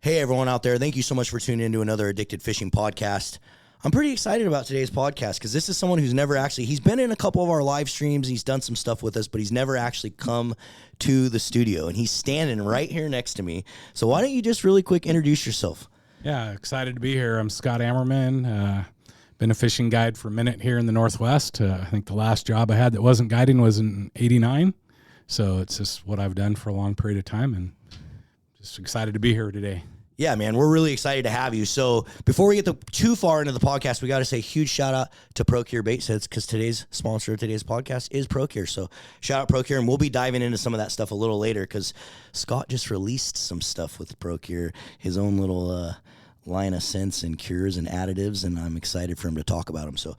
Hey, everyone out there. Thank you so much for tuning into another Addicted Fishing podcast. I'm pretty excited about today's podcast because this is someone who's never actually, he's been in a couple of our live streams. He's done some stuff with us, but he's never actually come to the studio, and he's standing right here next to me. So why don't you just really quick introduce yourself? Yeah, excited to be here. I'm Scott Ammerman. Been a fishing guide for a minute here in the Northwest. I think the last job I had that wasn't guiding was in '89. So it's just what I've done for a long period of time, and just excited to be here today. Yeah, man, we're really excited to have you. So before we get too far into the podcast, we got to say a huge shout out to Procure Bait Sets because today's sponsor of today's podcast is Procure. So shout out Procure, and we'll be diving into some of that stuff a little later because Scott just released some stuff with Procure, his own little line of scents and cures and additives, and I'm excited for him to talk about them. So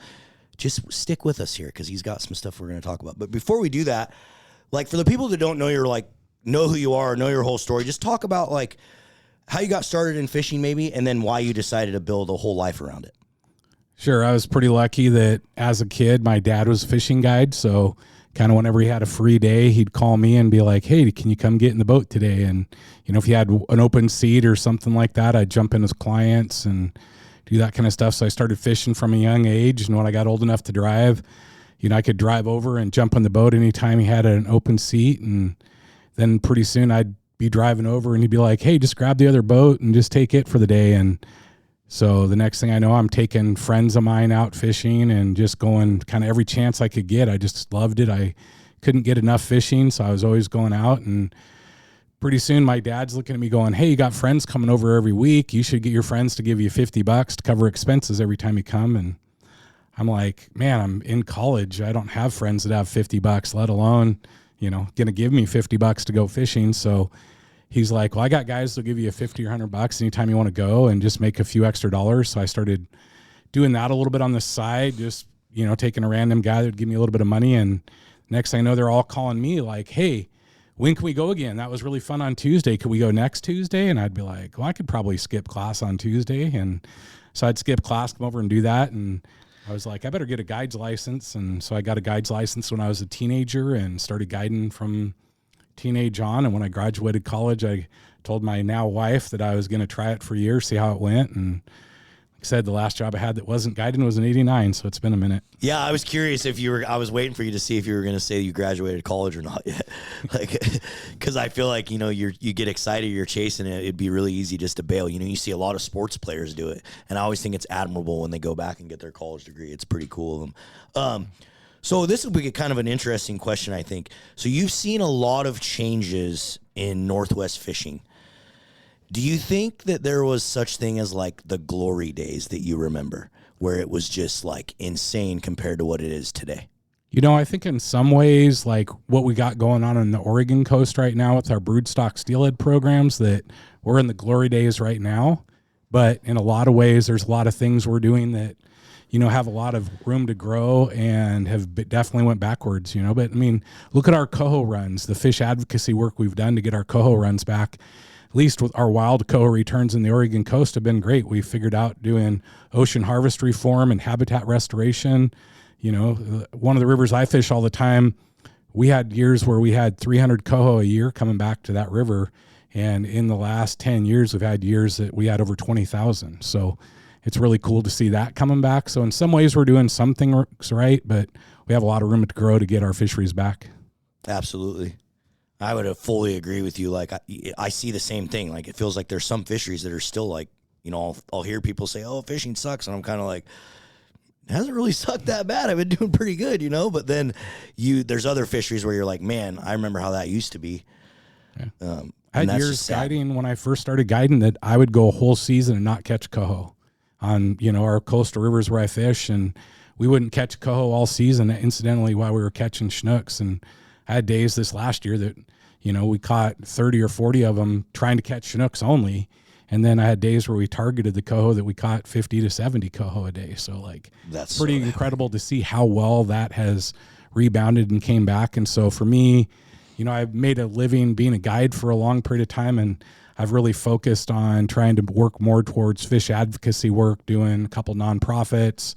just stick with us here because he's got some stuff we're going to talk about. But before we do that, like for the people that don't know know who you are, know your whole story, just talk about like how you got started in fishing maybe, and then why you decided to build a whole life around it. Sure. I was pretty lucky that as a kid, my dad was a fishing guide. So kind of whenever he had a free day, he'd call me and be like, hey, can you come get in the boat today? And, you know, if he had an open seat or something like that, I'd jump in as clients and do that kind of stuff. So I started fishing from a young age. And when I got old enough to drive, you know, I could drive over and jump on the boat anytime he had an open seat. And then pretty soon I'd be driving over and he'd be like, hey, just grab the other boat and just take it for the day. And so the next thing I know, I'm taking friends of mine out fishing and just going kind of every chance I could get. I just loved it. I couldn't get enough fishing, so I was always going out. And pretty soon my dad's looking at me going, hey, you got friends coming over every week. You should get your friends to give you $50 to cover expenses every time you come. And I'm like, man, I'm in college. I don't have friends that have $50, let alone, you know, going to give me $50 to go fishing. So he's like, well, I got guys that'll give you $50 or $100 anytime you want to go and just make a few extra dollars. So I started doing that a little bit on the side, just, you know, taking a random guy that would give me a little bit of money. And next thing I know, they're all calling me like, hey, when can we go again? That was really fun on Tuesday. Could we go next Tuesday? And I'd be like, well, I could probably skip class on Tuesday. And so I'd skip class, come over and do that. And I was like, I better get a guide's license. And so I got a guide's license when I was a teenager and started guiding from teenage on. And when I graduated college, I told my now wife that I was going to try it for a year, see how it went. And like I said, the last job I had that wasn't guiding was in '89. So it's been a minute. Yeah. I was curious if I was waiting for you to see if you were going to say you graduated college or not yet. Like, cause I feel like, you know, you get excited, you're chasing it. It'd be really easy just to bail. You know, you see a lot of sports players do it. And I always think it's admirable when they go back and get their college degree. It's pretty cool of them. So this will be kind of an interesting question, I think. So you've seen a lot of changes in Northwest fishing. Do you think that there was such thing as like the glory days that you remember, where it was just like insane compared to what it is today? You know, I think in some ways, like what we got going on the Oregon coast right now with our broodstock steelhead programs, that we're in the glory days right now. But in a lot of ways, there's a lot of things we're doing that, you know, have a lot of room to grow and have definitely went backwards, you know. But, I mean, look at our coho runs, the fish advocacy work we've done to get our coho runs back. At least with our wild coho returns in the Oregon coast have been great. We figured out doing ocean harvest reform and habitat restoration. You know, one of the rivers I fish all the time, we had years where we had 300 coho a year coming back to that river. And in the last 10 years, we've had years that we had over 20,000. So it's really cool to see that coming back. So in some ways we're doing something right, but we have a lot of room to grow to get our fisheries back. Absolutely. I would fully agree with you. Like I see the same thing. Like it feels like there's some fisheries that are still like, you know, I'll hear people say, oh, fishing sucks. And I'm kind of like, it hasn't really sucked that bad. I've been doing pretty good, you know, but then there's other fisheries where you're like, man, I remember how that used to be. Yeah. I had years guiding when I first started guiding that I would go a whole season and not catch coho on, you know, our coastal rivers where I fish, and we wouldn't catch coho all season, incidentally, while we were catching Chinooks. And I had days this last year that, you know, we caught 30 or 40 of them trying to catch Chinooks only. And then I had days where we targeted the coho that we caught 50 to 70 coho a day. So like, that's pretty incredible to see how well that has rebounded and came back. And so for me, you know, I've made a living being a guide for a long period of time, and I've really focused on trying to work more towards fish advocacy work, doing a couple nonprofits,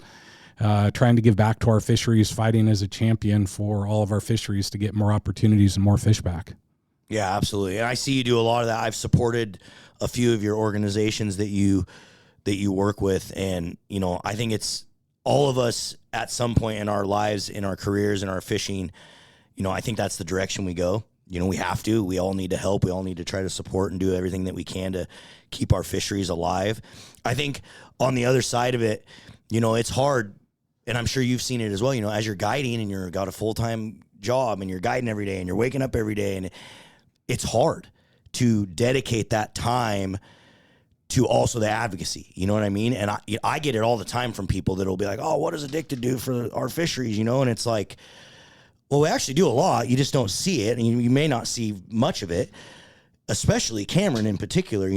trying to give back to our fisheries, fighting as a champion for all of our fisheries to get more opportunities and more fish back. Yeah, absolutely. And I see you do a lot of that. I've supported a few of your organizations that you work with, and I think it's all of us at some point in our lives, in our careers, in our fishing. I think that's the direction we go. We have to. We all need to help. We all need to try to support and do everything that we can to keep our fisheries alive. I think on the other side of it, it's hard, and I'm sure you've seen it as well. As you're guiding and you've got a full-time job and you're guiding every day and you're waking up every day, and it's hard to dedicate that time to also the advocacy. You know what I mean? And I get it all the time from people that'll be like, oh, what does Addicted do for our fisheries? And it's like, well, we actually do a lot. You just don't see it, and you may not see much of it, especially Cameron in particular,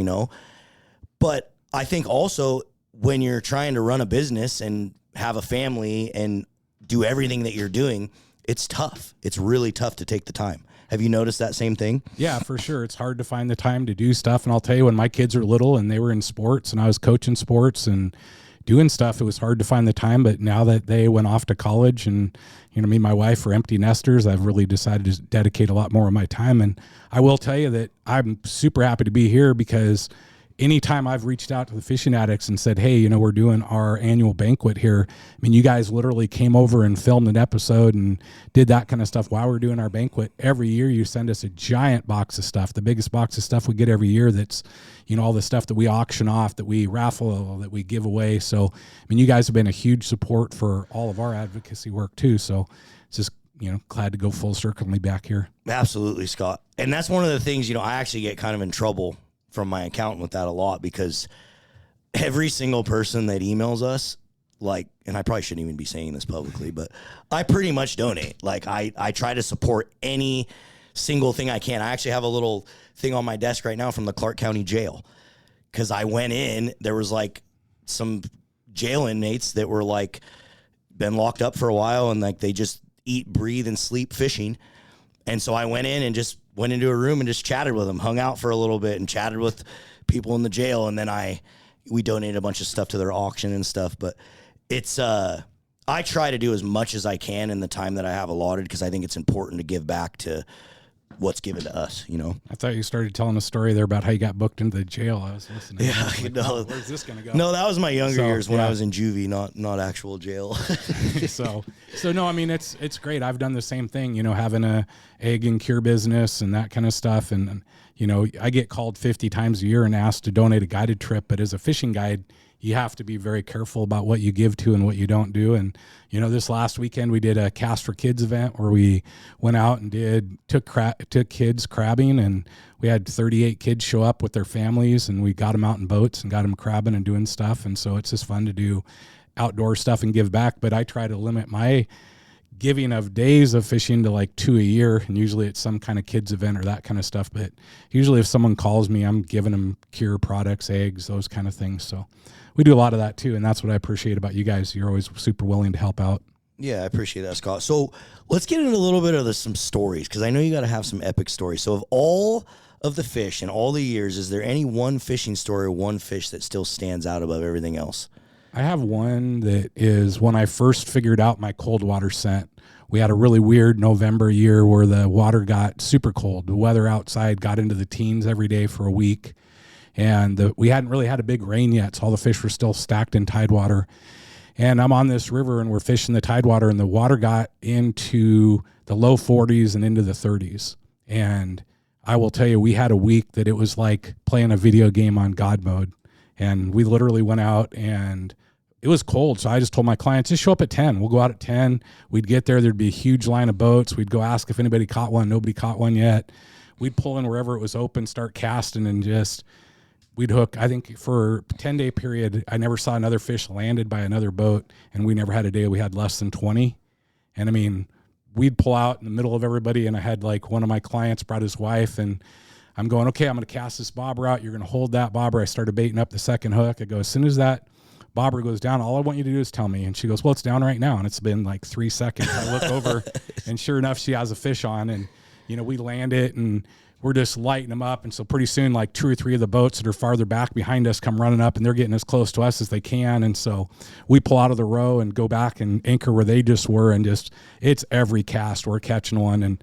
But I think also when you're trying to run a business and have a family and do everything that you're doing, it's tough. It's really tough to take the time. Have you noticed that same thing? Yeah, for sure. It's hard to find the time to do stuff. And I'll tell you, when my kids were little and they were in sports and I was coaching sports and doing stuff, it was hard to find the time. But now that they went off to college and, me and my wife are empty nesters, I've really decided to dedicate a lot more of my time. And I will tell you that I'm super happy to be here, because anytime I've reached out to the Fishing Addicts and said, hey, we're doing our annual banquet here. I mean, you guys literally came over and filmed an episode and did that kind of stuff while we're doing our banquet. Every year you send us a giant box of stuff, the biggest box of stuff we get every year. That's, all the stuff that we auction off, that we raffle, that we give away. So, you guys have been a huge support for all of our advocacy work too. So it's just, glad to go full circle and be back here. Absolutely, Scott. And that's one of the things, I actually get kind of in trouble from my accountant with that a lot, because every single person that emails us, and I probably shouldn't even be saying this publicly, but I pretty much donate. I try to support any single thing I can. I actually have a little thing on my desk right now from the Clark County Jail, because I went in, there was some jail inmates that were been locked up for a while, and they just eat, breathe, and sleep fishing. And so I went in and just went into a room and just chatted with them, hung out for a little bit and chatted with people in the jail. And then we donated a bunch of stuff to their auction and stuff. But it's, I try to do as much as I can in the time that I have allotted, because I think it's important to give back to what's given to us, I thought you started telling a story there about how you got booked into the jail. I was listening. Yeah, oh, where's this going to go? No, that was my younger years when I was in juvie, not actual jail. so no, it's great. I've done the same thing, having a egg and cure business and that kind of stuff. And, I get called 50 times a year and asked to donate a guided trip, but as a fishing guide, you have to be very careful about what you give to and what you don't do. And, this last weekend we did a Cast for Kids event where we went out and took kids crabbing, and we had 38 kids show up with their families, and we got them out in boats and got them crabbing and doing stuff. And so it's just fun to do outdoor stuff and give back. But I try to limit my giving of days of fishing to 2 a year, and usually it's some kind of kids event or that kind of stuff. But usually if someone calls me, I'm giving them cure products, eggs, those kind of things. So we do a lot of that too, and that's what I appreciate about you guys. You're always super willing to help out. Yeah, I appreciate that, Scott. So let's get into a little bit of some stories, because I know you got to have some epic stories. So of all of the fish and all the years, is there any one fishing story or one fish that still stands out above everything else? I have one that is when I first figured out my cold water scent. We had a really weird November year where the water got super cold. The weather outside got into the teens every day for a week. And we hadn't really had a big rain yet, so all the fish were still stacked in tidewater. And I'm on this river, and we're fishing the tidewater, and the water got into the low 40s and into the 30s. And I will tell you, we had a week that it was like playing a video game on God mode. And we literally went out, and it was cold. So I just told my clients, just show up at 10. We'll go out at 10. We'd get there. There'd be a huge line of boats. We'd go ask if anybody caught one. Nobody caught one yet. We'd pull in wherever it was open, start casting, and we'd hook. I think for a 10-day period, I never saw another fish landed by another boat, and we never had a day we had less than 20. And we'd pull out in the middle of everybody, and I had one of my clients brought his wife, and I'm going, okay, I'm going to cast this bobber out. You're going to hold that bobber. I started baiting up the second hook. I go, as soon as that bobber goes down, all I want you to do is tell me. And she goes, well, it's down right now. And it's been 3 seconds. I look over, and sure enough, she has a fish on, and, we land it, and we're just lighting them up. And so pretty soon, 2 or 3 of the boats that are farther back behind us come running up, and they're getting as close to us as they can. And so we pull out of the row and go back and anchor where they just were. And it's every cast we're catching one. And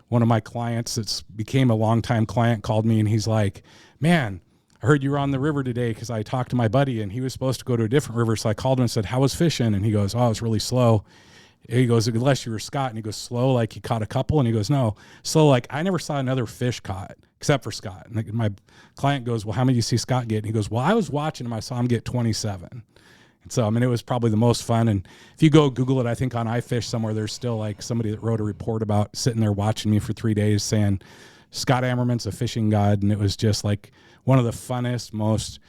one of my clients that's became a longtime client called me, and he's like, man, I heard you were on the river today because I talked to my buddy and he was supposed to go to a different river. So I called him and said, how was fishing? And he goes, oh, it was really slow. He goes, unless you were Scott. And he goes, slow, like he caught a couple. And he goes, no, slow, like I never saw another fish caught except for Scott. And my client goes, well, how many do you see Scott get? And he goes, well, I was watching him. I saw him get 27. And so, I mean, it was probably the most fun. And if you go Google it, I think on iFish somewhere, there's still like somebody that wrote a report about sitting there watching me for 3 days saying, Scott Ammerman's a fishing god. And it was just like one of the funnest, most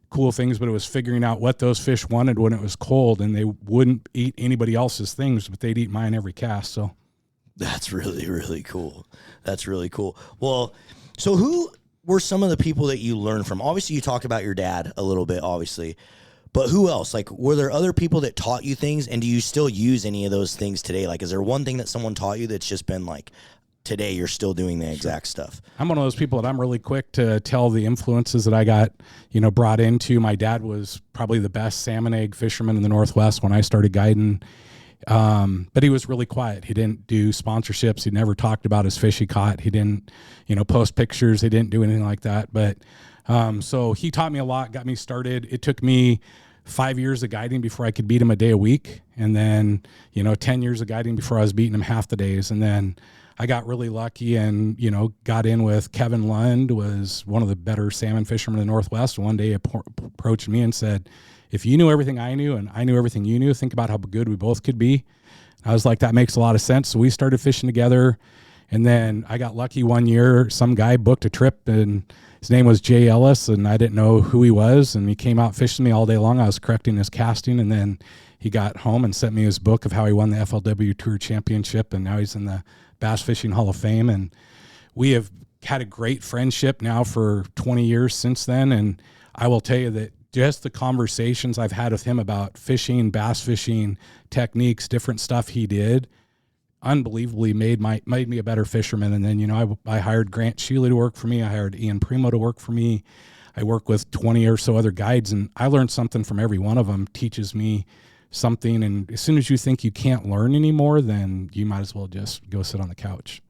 cool things, but it was figuring out what those fish wanted when it was cold, and they wouldn't eat anybody else's things, but they'd eat mine every cast. So that's really, really cool. That's really cool. Well, so who were some of the people that you learned from? Obviously, you talked about your dad a little bit, obviously, but who else? Like, were there other people that taught you things, and do you still use any of those things today? Like, is there one thing that someone taught you that's just been like, today you're still doing the exact stuff? I'm one of those people that I'm really quick to tell the influences that I got, you know, brought into. My dad was probably the best salmon egg fisherman in the Northwest when I started guiding. But he was really quiet. He didn't do sponsorships. He never talked about his fish he caught. He didn't, you know, post pictures. He didn't do anything like that. But so he taught me a lot, got me started. It took me 5 years of guiding before I could beat him a day a week. And then, you know, 10 years of guiding before I was beating him half the days. And then I got really lucky and, you know, got in with Kevin Lund, was one of the better salmon fishermen in the Northwest. One day approached me and said, if you knew everything I knew and I knew everything you knew, think about how good we both could be. I was like, that makes a lot of sense. So we started fishing together. And then I got lucky one year. Some guy booked a trip and his name was Jay Ellis, and I didn't know who he was. And he came out fishing me all day long. I was correcting his casting. And then he got home and sent me his book of how he won the FLW Tour Championship. And now he's in the Bass Fishing Hall of Fame. And we have had a great friendship now for 20 years since then. And I will tell you that just the conversations I've had with him about fishing, bass fishing techniques, different stuff he did, unbelievably made me a better fisherman. And then, you know, I hired Grant Shealy to work for me. I hired Ian Primo to work for me. I work with 20 or so other guides, and I learned something from every one of them. Teaches me something. And as soon as you think you can't learn anymore, then you might as well just go sit on the couch.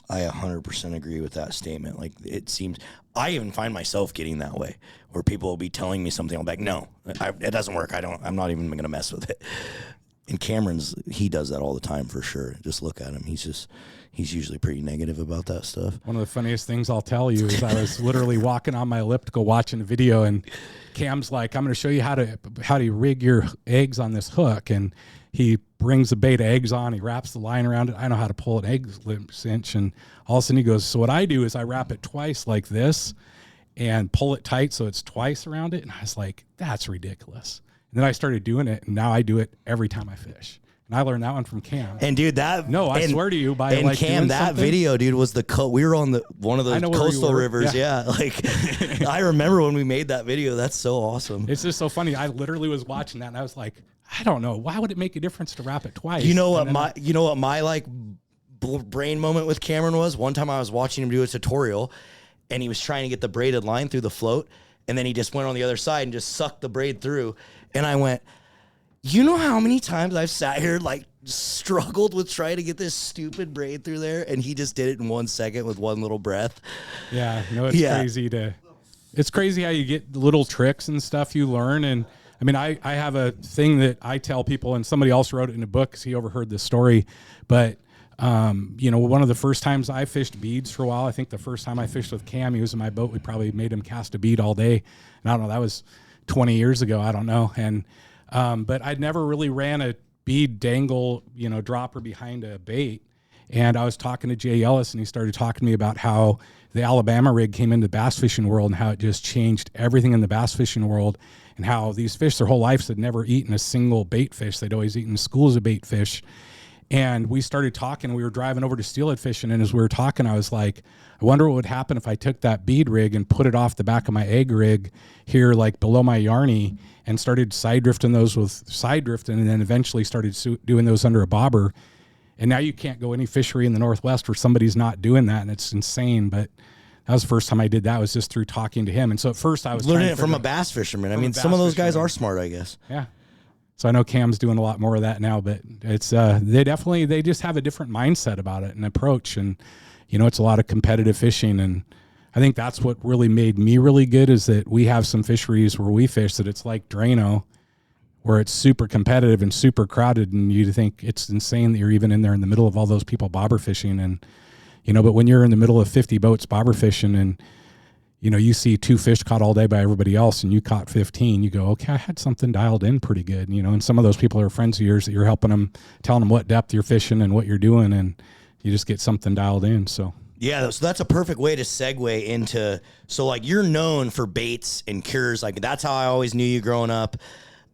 I 100% agree with that statement. Like, it seems, I even find myself getting that way, where people will be telling me something. I'm like, no, it doesn't work. I'm not even going to mess with it. And Cameron's, he does that all the time for sure. Just look at him. He's usually pretty negative about that stuff. One of the funniest things I'll tell you is I was literally walking on my elliptical watching a video, and Cam's like, I'm going to show you how to rig your eggs on this hook. And he brings a bait of eggs on, he wraps the line around it. I know how to pull an egg cinch. And all of a sudden he goes, so what I do is I wrap it twice like this and pull it tight so it's twice around it. And I was like, that's ridiculous. And then I started doing it, and now I do it every time I fish. And I learned that one from Cam. And dude, I swear to you, by and like Cam, that something, video, dude, was we were on one of those coastal rivers. Yeah. Like I remember when we made that video. That's so awesome. It's just so funny. I literally was watching that, and I was like, I don't know, why would it make a difference to wrap it twice? You know what my like brain moment with Cameron was? One time I was watching him do a tutorial, and he was trying to get the braided line through the float, and then he just went on the other side and just sucked the braid through. And I went, you know how many times I've sat here like struggled with trying to get this stupid braid through there, and he just did it in 1 second with one little breath. Yeah, no, it's crazy how you get little tricks and stuff you learn. And I mean, I have a thing that I tell people, and somebody else wrote it in a book because he overheard this story. But you know, one of the first times I fished beads for a while, I think the first time I fished with Cam, he was in my boat. We probably made him cast a bead all day. And I don't know, that was 20 years ago. I don't know. And but I'd never really ran a bead dangle, you know, dropper behind a bait. And I was talking to Jay Ellis, and he started talking to me about how the Alabama rig came into the bass fishing world and how it just changed everything in the bass fishing world, and how these fish their whole lives had never eaten a single bait fish. They'd always eaten schools of bait fish. And we started talking. We were driving over to steelhead fishing, and as we were talking, I was like, I wonder what would happen if I took that bead rig and put it off the back of my egg rig here, like below my yarny, and started side drifting those with side drifting, and then eventually started doing those under a bobber. And now you can't go any fishery in the Northwest where somebody's not doing that, and it's insane. But that was the first time I did that, was just through talking to him. And so at first I was learning it from a bass fisherman. I mean, some of those guys are smart, I guess. Yeah. So I know Cam's doing a lot more of that now, but it's they just have a different mindset about it and approach. And it's a lot of competitive fishing. And I think that's what really made me really good, is that we have some fisheries where we fish that it's like Drano, where it's super competitive and super crowded, and you think it's insane that you're even in there in the middle of all those people bobber fishing. And, but when you're in the middle of 50 boats bobber fishing and, you see 2 fish caught all day by everybody else and you caught 15, you go, okay, I had something dialed in pretty good, and some of those people are friends of yours that you're helping them, telling them what depth you're fishing and what you're doing, and you just get something dialed in. So. Yeah, so that's a perfect way to segue into, so like you're known for baits and cures. Like that's how I always knew you growing up.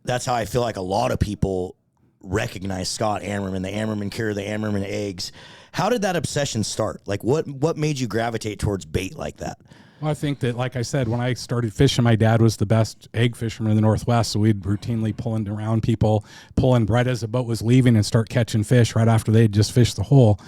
That's how I feel like a lot of people recognize Scott Ammerman, the Ammerman cure, the Ammerman eggs. How did that obsession start? Like what made you gravitate towards bait like that? Well, I think that, like I said, when I started fishing, my dad was the best egg fisherman in the Northwest, so we'd routinely pulling around people, pulling right as the boat was leaving and start catching fish right after they'd just fished the hole.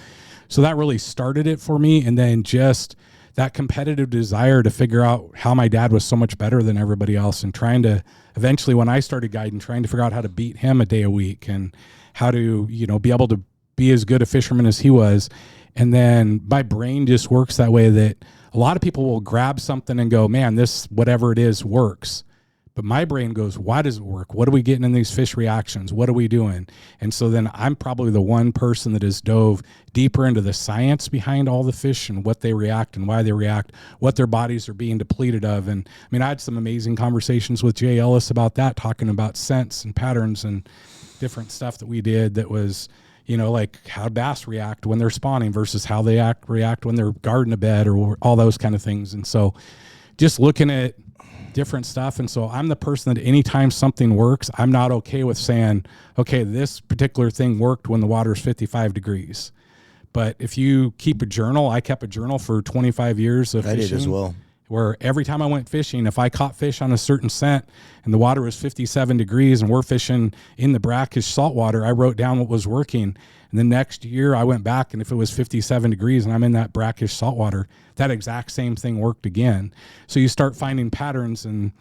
So that really started it for me. And then just that competitive desire to figure out how my dad was so much better than everybody else, and trying to eventually, when I started guiding, trying to figure out how to beat him a day a week and how to, be able to be as good a fisherman as he was. And then my brain just works that way, that a lot of people will grab something and go, man, this, whatever it is, works. But my brain goes, why does it work? What are we getting in these fish reactions? What are we doing? And so then I'm probably the one person that has dove deeper into the science behind all the fish and what they react and why they react, what their bodies are being depleted of. And I mean, I had some amazing conversations with Jay Ellis about that, talking about scents and patterns and different stuff that we did that was, like how bass react when they're spawning versus how they react when they're guarding a bed, or all those kind of things. And so just looking at different stuff. And so I'm the person that anytime something works, I'm not okay with saying, okay, this particular thing worked when the water is 55 degrees. But if you keep a journal, I kept a journal for 25 years of fishing. I did as well. Where every time I went fishing, if I caught fish on a certain scent and the water was 57 degrees and we're fishing in the brackish saltwater, I wrote down what was working. And the next year I went back, and if it was 57 degrees and I'm in that brackish saltwater, that exact same thing worked again. So you start finding patterns and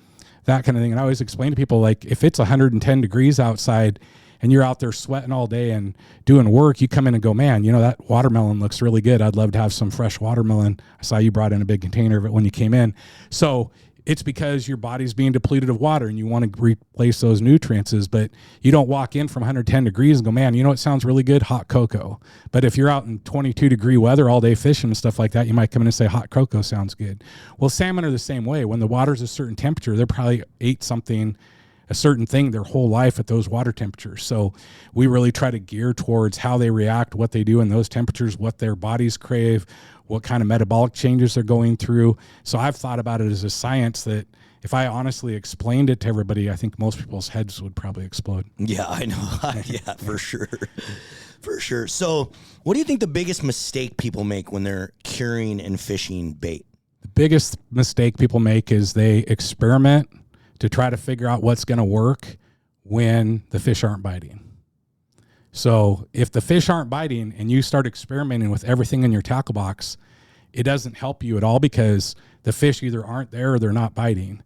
that kind of thing. And I always explain to people, like, if it's 110 degrees outside and you're out there sweating all day and doing work, you come in and go, man, that watermelon looks really good. I'd love to have some fresh watermelon. I saw you brought in a big container of it when you came in. So it's because your body's being depleted of water and you want to replace those nutrients. But you don't walk in from 110 degrees and go, man, what sounds really good? Hot cocoa. But if you're out in 22 degree weather all day fishing and stuff like that, you might come in and say hot cocoa sounds good. Well, salmon are the same way. When the water's a certain temperature, they're probably ate something, a certain thing their whole life at those water temperatures. So we really try to gear towards how they react, what they do in those temperatures, what their bodies crave, what kind of metabolic changes they're going through. So I've thought about it as a science that if I honestly explained it to everybody, I think most people's heads would probably explode. Yeah, I know. Yeah, for sure. For sure. So what do you think the biggest mistake people make when they're curing and fishing bait? The biggest mistake people make is they experiment to try to figure out what's going to work when the fish aren't biting. So if the fish aren't biting and you start experimenting with everything in your tackle box, it doesn't help you at all, because the fish either aren't there or they're not biting.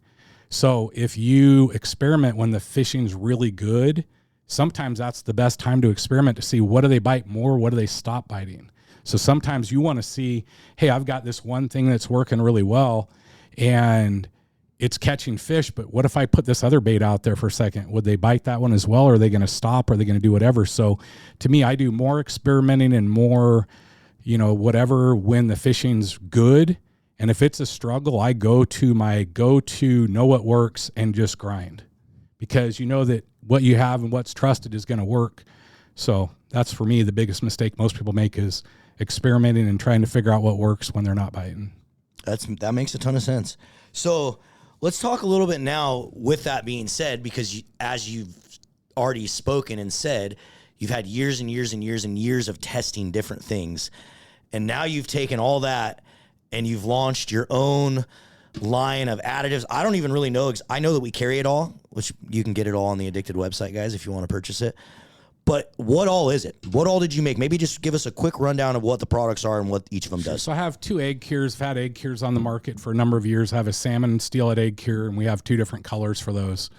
So if you experiment when the fishing's really good, sometimes that's the best time to experiment, to see what do they bite more, what do they stop biting. So sometimes you want to see, hey, I've got this one thing that's working really well and it's catching fish, but what if I put this other bait out there for a second? Would they bite that one as well? Or are they going to stop? Or are they going to do whatever? So to me, I do more experimenting and more, whatever when the fishing's good. And if it's a struggle, I go to my go-to, know what works, and just grind. Because you know that what you have and what's trusted is going to work. So that's, for me, the biggest mistake most people make, is experimenting and trying to figure out what works when they're not biting. That makes a ton of sense. So let's talk a little bit now, with that being said, because as you've already spoken and said, you've had years and years and years and years of testing different things. And now you've taken all that and you've launched your own line of additives. I don't even really know. I know that we carry it all, which you can get it all on the Addicted website, guys, if you want to purchase it. But what all is it? What all did you make? Maybe just give us a quick rundown of what the products are and what each of them does. So I have 2 egg cures. I've had egg cures on the market for a number of years. I have a salmon steelhead egg cure, and we have 2 different colors for those.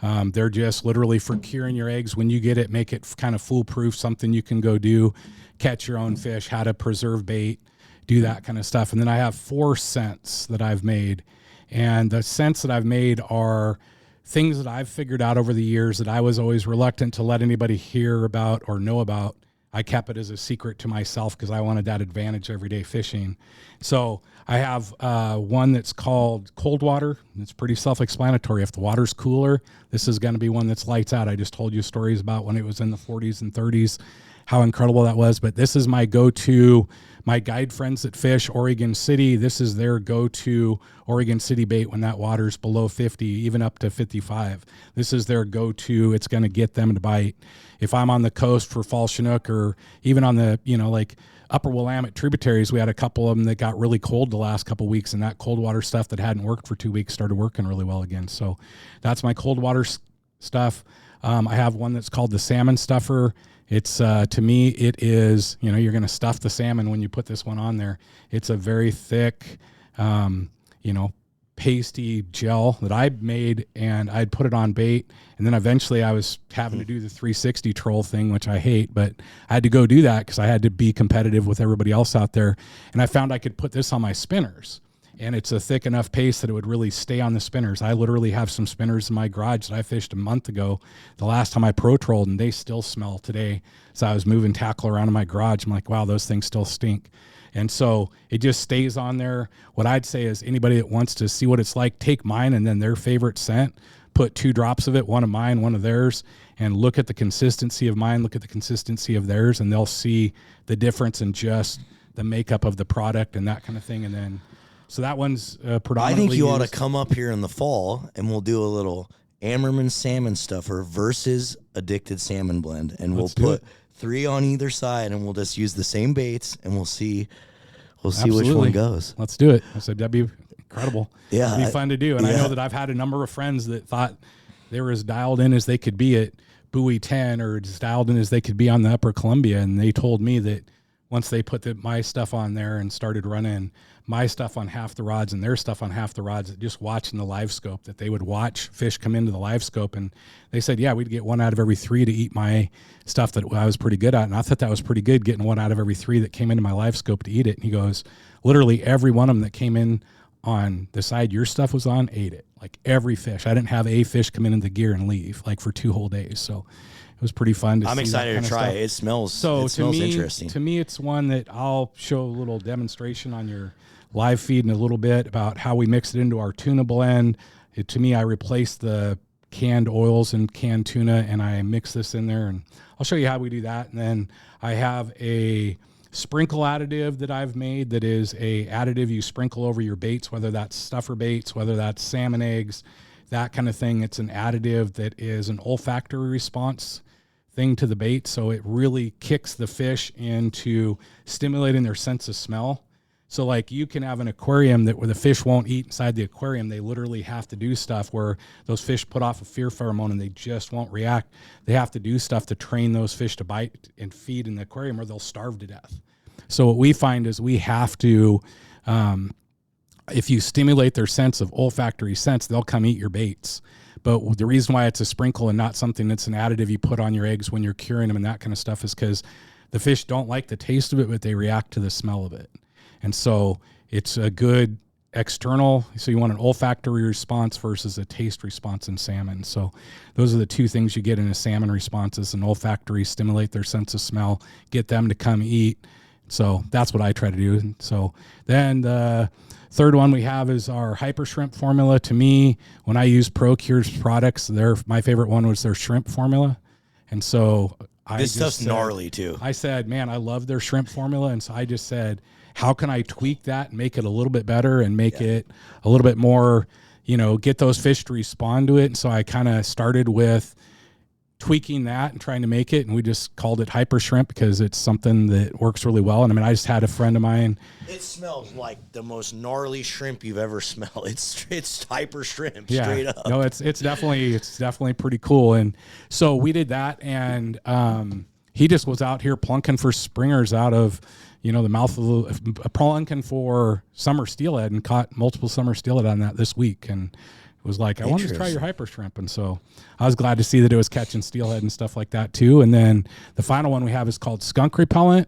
They're just literally for curing your eggs. When you get it, make it kind of foolproof, something you can go do, catch your own fish, how to preserve bait, do that kind of stuff. And then I have 4 scents that I've made. And the scents that I've made are things that I've figured out over the years that I was always reluctant to let anybody hear about or know about. I kept it as a secret to myself because I wanted that advantage everyday fishing. So I have one that's called cold water. It's pretty self-explanatory. If the water's cooler, this is going to be one that's lights out. I just told you stories about when it was in the 40s and 30s, how incredible that was. But this is my go-to. My guide friends that fish Oregon City, this is their go-to Oregon City bait when that water's below 50, even up to 55. This is their go-to. It's going to get them to bite. If I'm on the coast for fall Chinook or even on the, like upper Willamette tributaries, we had a couple of them that got really cold the last couple of weeks, and that cold water stuff that hadn't worked for 2 weeks started working really well again. So that's my cold water stuff. I have one that's called the salmon stuffer. It's, to me, it is, you're going to stuff the salmon when you put this one on there. It's a very thick, pasty gel that I made, and I'd put it on bait. And then eventually I was having to do the 360 troll thing, which I hate, but I had to go do that because I had to be competitive with everybody else out there. And I found I could put this on my spinners. And it's a thick enough paste that it would really stay on the spinners. I literally have some spinners in my garage that I fished a month ago, the last time I pro trolled, and they still smell today. So I was moving tackle around in my garage. I'm like, wow, those things still stink. And so it just stays on there. What I'd say is anybody that wants to see what it's like, take mine and then their favorite scent, put 2 drops of it, one of mine, one of theirs, and look at the consistency of mine, look at the consistency of theirs, and they'll see the difference in just the makeup of the product and that kind of thing. And then so that one's predominantly I think you ought to used. come up here in the fall, and we'll do a little Ammerman salmon stuffer versus addicted salmon blend, and Let's we'll do put 3 on either side, and we'll just use the same baits, and we'll see which Absolutely. one goes. Let's do it. I said that'd be incredible. Yeah, It'd be fun to do. And I know that I've had a number of friends that thought they were as dialed in as they could be at Buoy 10 or as dialed in as they could be on the Upper Columbia, and they told me that once they put my stuff on there and started running my stuff on half the rods and their stuff on half the rods, just watching the live scope, that they would watch fish come into the live scope. And they said, yeah, we'd get 1 out of every 3 to eat my stuff that I was pretty good at. And I thought that was pretty good, getting 1 out of every 3 that came into my live scope to eat it. And he goes, literally every one of them that came in on the side your stuff was on ate it. Like every fish. I didn't have a fish come into the gear and leave like for 2 whole days. So it was pretty fun to see. I'm excited to try stuff. it. It smells interesting. To me, it's one that I'll show a little demonstration on your live feed in a little bit about how we mix it into our tuna blend. To me, I replace the canned oils and canned tuna, and I mix this in there, and I'll show you how we do that. And then I have a sprinkle additive that I've made that is a additive you sprinkle over your baits, whether that's stuffer baits, whether that's salmon eggs, that kind of thing. It's an additive that is an olfactory response thing to the bait, so it really kicks the fish into stimulating their sense of smell. So like you can have an aquarium where the fish won't eat inside the aquarium. They literally have to do stuff where those fish put off a fear pheromone and they just won't react. They have to do stuff to train those fish to bite and feed in the aquarium or they'll starve to death. So what we find is we have to, if you stimulate their sense of olfactory sense, they'll come eat your baits. But the reason why it's a sprinkle and not something that's an additive you put on your eggs when you're curing them and that kind of stuff is because the fish don't like the taste of it, but they react to the smell of it. And so it's a good external. So you want an olfactory response versus a taste response in salmon. So those are the 2 things you get in a salmon response is an olfactory, stimulate their sense of smell, get them to come eat. So that's what I try to do. So then the third one we have is our hyper shrimp formula. To me, when I use ProCure's products, my favorite one was their shrimp formula. And so this stuff's gnarly too. I said, man, I love their shrimp formula. And so I just said, how can I tweak that and make it a little bit better and make it a little bit more, get those fish to respond to it. And so I kind of started with tweaking that and trying to make it. And we just called it hyper shrimp because it's something that works really well. And I mean, I just had a friend of mine. It smells like the most gnarly shrimp you've ever smelled. It's hyper shrimp, Yeah, straight up. no, it's definitely pretty cool. And so we did that, and he just was out here plunking for springers out of, the mouth of plunking for summer steelhead and caught multiple summer steelhead on that this week. And it was like, I wanted to try your hyper shrimp. And so I was glad to see that it was catching steelhead and stuff like that too. And then the final one we have is called skunk repellent.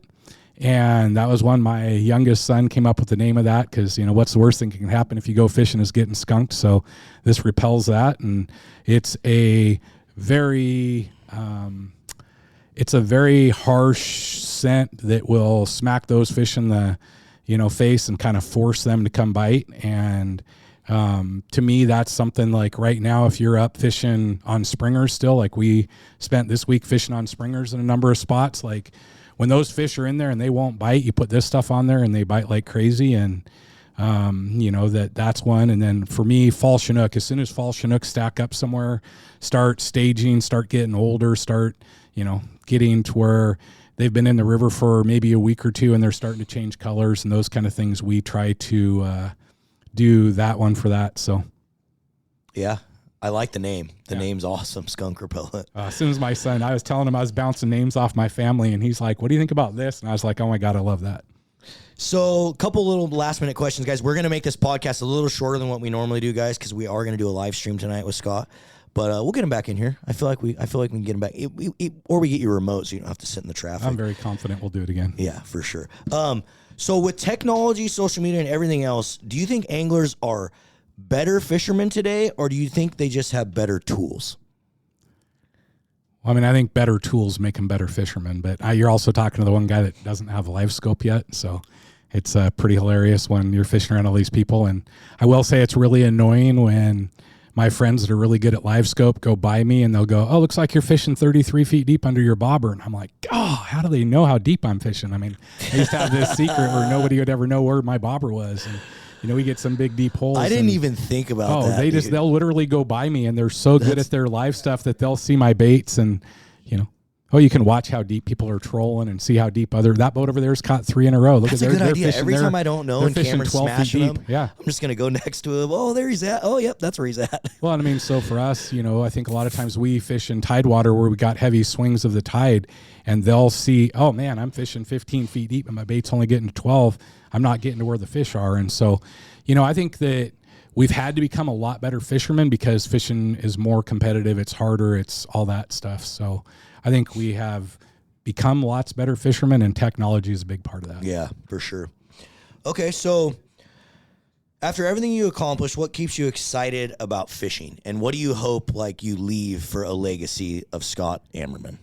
And that was when my youngest son came up with the name of that, because, what's the worst thing that can happen if you go fishing is getting skunked. So this repels that. And it's a very harsh scent that will smack those fish in the, face and kind of force them to come bite. And to me, that's something like right now, if you're up fishing on springers still, like we spent this week fishing on springers in a number of spots, like when those fish are in there and they won't bite, you put this stuff on there and they bite like crazy. And, that's one. And then for me, fall Chinook, as soon as fall Chinook stack up somewhere, start staging, start getting older, start, getting to where they've been in the river for maybe a week or two and they're starting to change colors and those kind of things, we try to do that one for that. So, yeah. I like the name. The name's awesome, skunk repellent. As soon as my son, I was telling him I was bouncing names off my family, and he's like, what do you think about this? And I was like, oh my God, I love that. So a couple little last minute questions, guys. We're going to make this podcast a little shorter than what we normally do, guys, because we are going to do a live stream tonight with Scott. But we'll get him back in here. I feel like we can get him back, or we get your remote so you don't have to sit in the traffic. I'm very confident we'll do it again. Yeah, for sure. So with technology, social media, and everything else, do you think anglers are better fishermen today, or do you think they just have better tools? Well, I think better tools make them better fishermen, but you're also talking to the one guy that doesn't have a live scope yet, so it's pretty hilarious when you're fishing around all these people. And I will say it's really annoying when my friends that are really good at live scope go by me and they'll go, oh, looks like you're fishing 33 feet deep under your bobber. And I'm like, oh, how do they know how deep I'm fishing? I used to have this secret where nobody would ever know where my bobber was. And we get some big deep holes. I didn't even think about that. They'll literally go by me, and they're so good at their live stuff that they'll see my baits and, you can watch how deep people are trolling and see how deep that boat over there's caught 3 in a row. That's a good idea. Every time I don't know and Cameron's smashing them, yeah, I'm just going to go next to him. Oh, there he's at. Oh, yep, that's where he's at. Well, so for us, I think a lot of times we fish in tidewater where we got heavy swings of the tide, and they'll see, oh man, I'm fishing 15 feet deep and my bait's only getting to 12. I'm not getting to where the fish are. And so, I think that we've had to become a lot better fishermen because fishing is more competitive. It's harder. It's all that stuff. So I think we have become lots better fishermen, and technology is a big part of that. Yeah, for sure. Okay, so after everything you accomplished, what keeps you excited about fishing? And what do you hope you leave for a legacy of Scott Ammerman?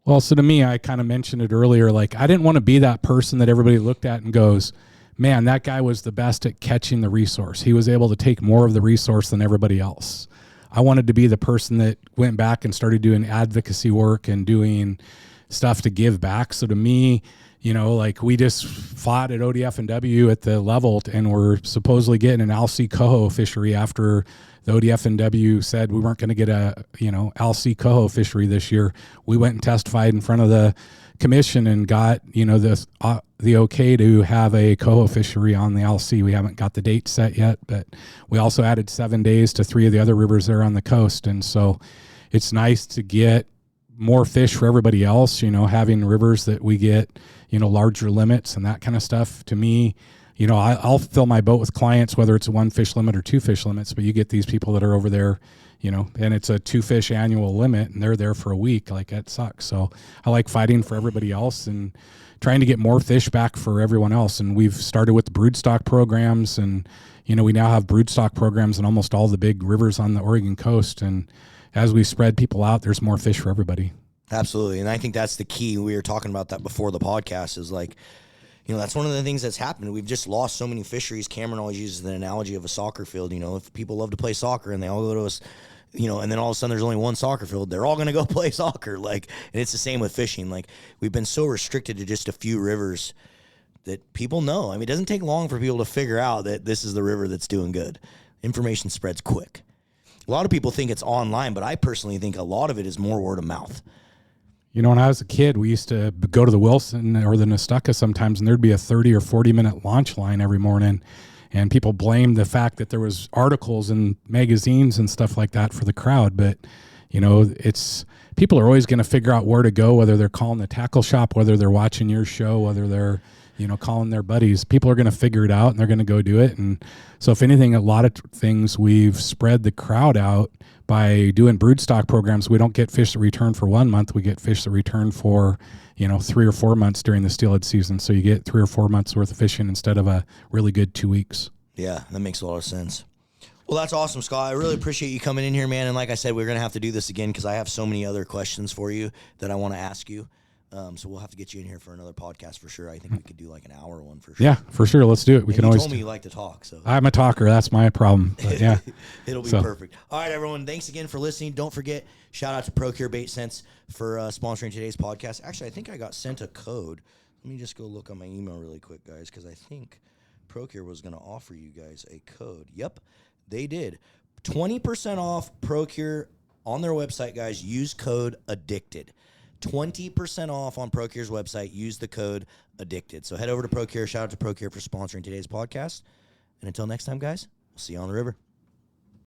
Well, so to me, I kind of mentioned it earlier, I didn't want to be that person that everybody looked at and goes, man, that guy was the best at catching the resource. He was able to take more of the resource than everybody else. I wanted to be the person that went back and started doing advocacy work and doing stuff to give back. So to me, we just fought at ODF&W at the level, and we're supposedly getting an LC coho fishery after the ODF&W said we weren't going to get a, LC coho fishery this year. We went and testified in front of the commission and got, the okay to have a coho fishery on the LC. We haven't got the date set yet, but we also added 7 days to 3 of the other rivers there on the coast. And so it's nice to get more fish for everybody else, having rivers that we get, larger limits and that kind of stuff. To me, I'll fill my boat with clients, whether it's a 1 fish limit or 2 fish limits, but you get these people that are over there, and it's a 2 fish annual limit and they're there for a week. That sucks. So I like fighting for everybody else and trying to get more fish back for everyone else. And we've started with the broodstock programs, and, we now have broodstock programs in almost all the big rivers on the Oregon coast. And as we spread people out, there's more fish for everybody. Absolutely. And I think that's the key. We were talking about that before the podcast is that's one of the things that's happened. We've just lost so many fisheries. Cameron always uses the analogy of a soccer field. If people love to play soccer and they all go to us, and then all of a sudden there's only one soccer field, they're all going to go play soccer. And it's the same with fishing. We've been so restricted to just a few rivers that people know. It doesn't take long for people to figure out that this is the river that's doing good. Information spreads quick. A lot of people think it's online, but I personally think a lot of it is more word of mouth. When I was a kid, we used to go to the Wilson or the Nestucca sometimes, and there'd be a 30 or 40-minute launch line every morning. And people blamed the fact that there was articles and magazines and stuff like that for the crowd. But, it's people are always going to figure out where to go, whether they're calling the tackle shop, whether they're watching your show, whether they're, calling their buddies. People are going to figure it out and they're going to go do it. And so if anything, a lot of things we've spread the crowd out by doing broodstock programs. We don't get fish that return for 1 month. We get fish that return for, 3 or 4 months during the steelhead season. So you get 3 or 4 months worth of fishing instead of a really good 2 weeks. Yeah, that makes a lot of sense. Well, that's awesome, Scott. I really appreciate you coming in here, man. And like I said, we're going to have to do this again because I have so many other questions for you that I want to ask you. So we'll have to get you in here for another podcast for sure. I think we could do like an hour one for sure. Yeah, for sure. Let's do it. We and can you always. Told me you like to talk, so I'm a talker. That's my problem. But yeah, it'll be perfect. All right, everyone. Thanks again for listening. Don't forget, shout out to Procure Bait Sense for sponsoring today's podcast. Actually, I think I got sent a code. Let me just go look on my email really quick, guys, because I think Procure was going to offer you guys a code. Yep, they did. 20% off Procure on their website, guys. Use code ADDICTED. 20% off on Procure's website. Use the code ADDICTED. So head over to Procure. Shout out to Procure for sponsoring today's podcast. And until next time, guys, we'll see you on the river.